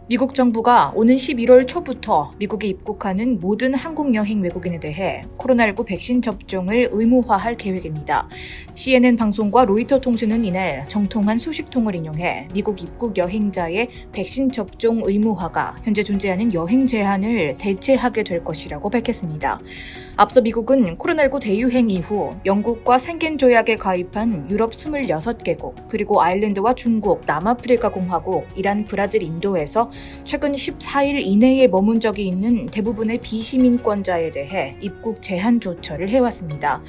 미국 정부가 오는 11월 초부터 미국에 입국하는 모든 한국 여행 외국인에 대해 코로나19 백신 접종을 의무화할 계획입니다. CNN 방송과 로이터 통신은 이날 정통한 소식통을 인용해 미국 입국 여행자의 백신 접종 의무화가 현재 존재하는 여행 제한을 대체하게 될 것이라고 밝혔습니다. 앞서 미국은 코로나19 대유행 이후 영국과 생겐 조약에 가입한 유럽 26개국, 그리고 아일랜드와 중국, 남아프리카 공화국, 이란, 브라질, 인도에서 최근 14일 이내에 머문 적이 있는 대부분의 비시민권자에 대해 입국 제한 조처를 해왔습니다.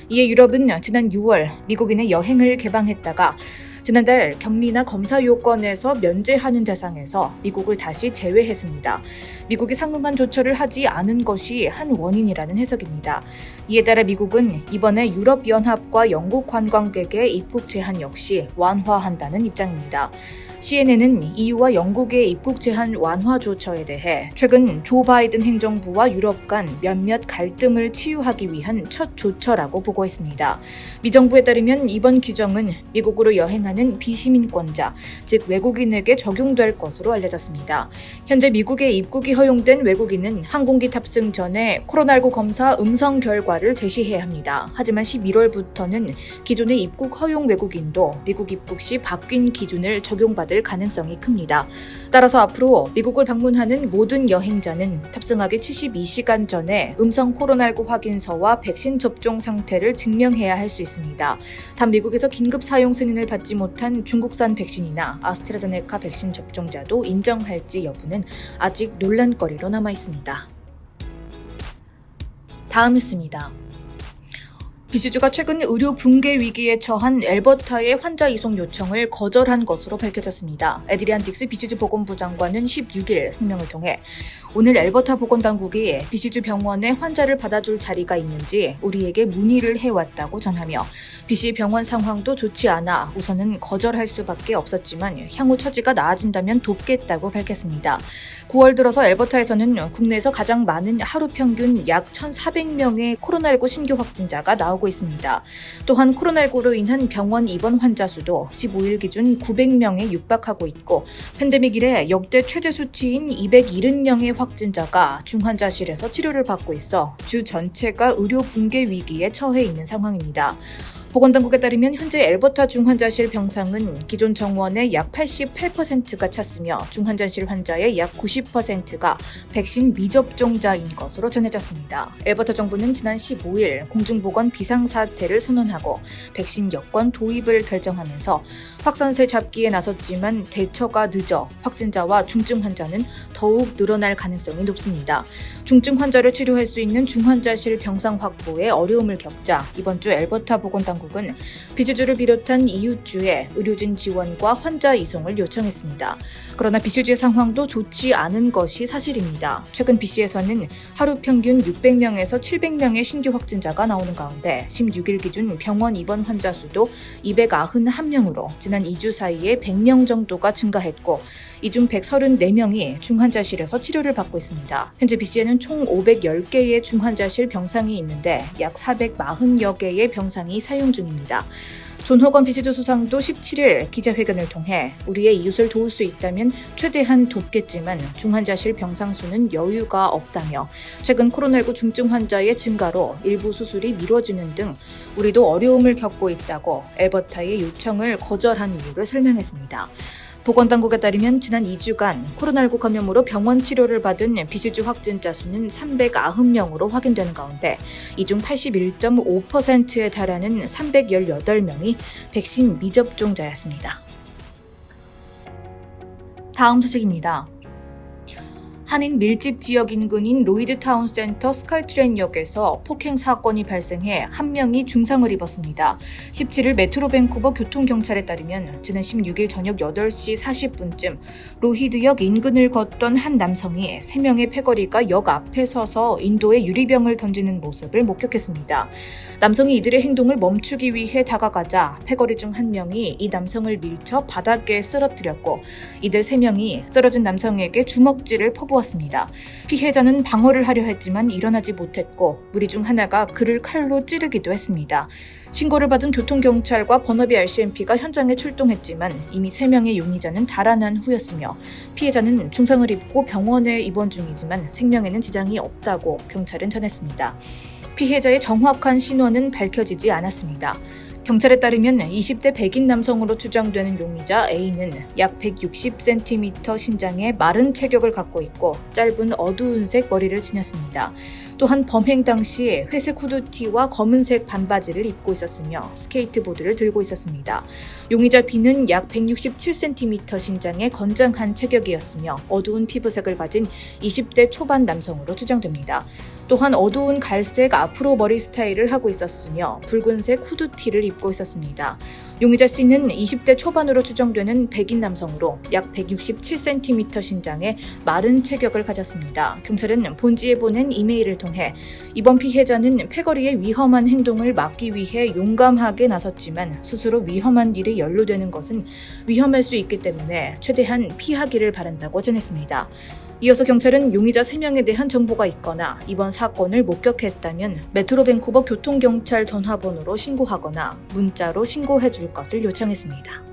이에 유럽은 지난 6월 미국인의 여행을 개방했다가 지난달 격리나 검사 요건에서 면제하는 대상에서 미국을 다시 제외했습니다. 미국이 상응한 조처를 하지 않은 것이 한 원인이라는 해석입니다. 이에 따라 미국은 이번에 유럽연합과 영국 관광객의 입국 제한 역시 완화한다는 입장입니다. CNN은 EU와 영국의 입국 제한 완화 조처에 대해 최근 조 바이든 행정부와 유럽 간 몇몇 갈등을 치유하기 위한 첫 조처라고 보고했습니다. 미 정부에 따르면 이번 규정은 미국으로 여행하는 비시민권자, 즉 외국인에게 적용될 것으로 알려졌습니다. 현재 미국에 입국이 허용된 외국인은 항공기 탑승 전에 코로나19 검사 음성 결과를 제시해야 합니다. 하지만 11월부터는 기존의 입국 허용 외국인도 미국 입국 시 바뀐 기준을 적용받을 가능성이 큽니다. 따라서 앞으로 미국을 방문하는 모든 여행자는 탑승하기 72시간 전에 음성 코로나19 확인서와 백신 접종 상태를 증명해야 할 수 있습니다. 단 미국에서 긴급 사용 승인을 받지 못한 중국산 백신이나 아스트라제네카 백신 접종자도 인정할지 여부는 아직 논란거리로 남아 있습니다. 다음 뉴스입니다. BC주가 최근 의료 붕괴 위기에 처한 엘버타의 환자 이송 요청을 거절한 것으로 밝혀졌습니다. 에드리안 딕스 BC주 보건부 장관은 16일声明을 통해 오늘 엘버타 보건당국이 BC주 병원에 환자를 받아줄 자리가 있는지 우리에게 문의를 해왔다고 전하며 BC 병원 상황도 좋지 않아 우선은 거절할 수밖에 없었지만 향후 처지가 나아진다면 돕겠다고 밝혔습니다. 9월 들어서 엘버타에서는 국내에서 가장 많은 하루 평균 약 1,400명의 코로나19 신규 확진자가 나오고 있습니다. 또한 코로나19로 인한 병원 입원 환자 수도 15일 기준 900명에 육박하고 있고 팬데믹 이래 역대 최대 수치인 270명의 확진자가 중환자실에서 치료를 받고 있어 주 전체가 의료 붕괴 위기에 처해 있는 상황입니다. 보건당국에 따르면 현재 엘버타 중환자실 병상은 기존 정원의 약 88%가 찼으며 중환자실 환자의 약 90%가 백신 미접종자인 것으로 전해졌습니다. 엘버타 정부는 지난 15일 공중보건 비상사태를 선언하고 백신 여권 도입을 결정하면서 확산세 잡기에 나섰지만 대처가 늦어 확진자와 중증 환자는 더욱 늘어날 가능성이 높습니다. 중증 환자를 치료할 수 있는 중환자실 병상 확보에 어려움을 겪자 이번 주 엘버타 보건당국은 BC주를 비롯한 이웃주에 의료진 지원과 환자 이송을 요청했습니다. 그러나 BC주의 상황도 좋지 않은 것이 사실입니다. 최근 BC에서는 하루 평균 600명에서 700명의 신규 확진자가 나오는 가운데 16일 기준 병원 입원 환자 수도 291명으로 지난 2주 사이에 100명 정도가 증가했고 이 중 134명이 중환자실에서 치료를 받고 있습니다. 현재 BC에는 총 510개의 중환자실 병상이 있는데 약 440여 개의 병상이 사용 중입니다. 존 호건 BC주 수상도 17일 기자회견을 통해 우리의 이웃을 도울 수 있다면 최대한 돕겠지만 중환자실 병상 수는 여유가 없다며 최근 코로나19 중증 환자의 증가로 일부 수술이 미뤄지는 등 우리도 어려움을 겪고 있다고 엘버타의 요청을 거절한 이유를 설명했습니다. 보건당국에 따르면 지난 2주간 코로나19 감염으로 병원 치료를 받은 BC주 확진자 수는 390명으로 확인되는 가운데 이 중 81.5%에 달하는 318명이 백신 미접종자였습니다. 다음 소식입니다. 한인 밀집 지역 인근인 로이드타운센터 스카이트레인역에서 폭행 사건이 발생해 한 명이 중상을 입었습니다. 17일 메트로 밴쿠버 교통경찰에 따르면 지난 16일 저녁 8시 40분쯤 로히드역 인근을 걷던 한 남성이 3명의 패거리가 역 앞에 서서 인도에 유리병을 던지는 모습을 목격했습니다. 남성이 이들의 행동을 멈추기 위해 다가가자 패거리 중 한 명이 이 남성을 밀쳐 바닥에 쓰러뜨렸고 이들 3명이 쓰러진 남성에게 주먹질을 퍼부었습니다. 싸웠습니다. 피해자는 방어를 하려 했지만 일어나지 못했고 무리 중 하나가 그를 칼로 찌르기도 했습니다. 신고를 받은 교통경찰과 버너비 RCMP가 현장에 출동했지만 이미 3명의 용의자는 달아난 후였으며 피해자는 중상을 입고 병원에 입원 중이지만 생명에는 지장이 없다고 경찰은 전했습니다. 피해자의 정확한 신원은 밝혀지지 않았습니다. 경찰에 따르면 20대 백인 남성으로 추정되는 용의자 A는 약 160cm 신장에 마른 체격을 갖고 있고 짧은 어두운색 머리를 지녔습니다. 또한 범행 당시 회색 후드티와 검은색 반바지를 입고 있었으며 스케이트보드를 들고 있었습니다. 용의자 B는 약 167cm 신장에 건장한 체격이었으며 어두운 피부색을 가진 20대 초반 남성으로 추정됩니다. 또한 어두운 갈색 앞으로 머리 스타일을 하고 있었으며 붉은색 후드티를 입고 있었습니다. 용의자 C는 20대 초반으로 추정되는 백인 남성으로 약 167cm 신장에 마른 체격을 가졌습니다. 경찰은 본지에 보낸 이메일을 통해 이번 피해자는 패거리의 위험한 행동을 막기 위해 용감하게 나섰지만 스스로 위험한 일에 연루되는 것은 위험할 수 있기 때문에 최대한 피하기를 바란다고 전했습니다. 이어서 경찰은 용의자 3명에 대한 정보가 있거나 이번 사건을 목격했다면 메트로 밴쿠버 교통경찰 전화번호로 신고하거나 문자로 신고해 줄 것을 요청했습니다.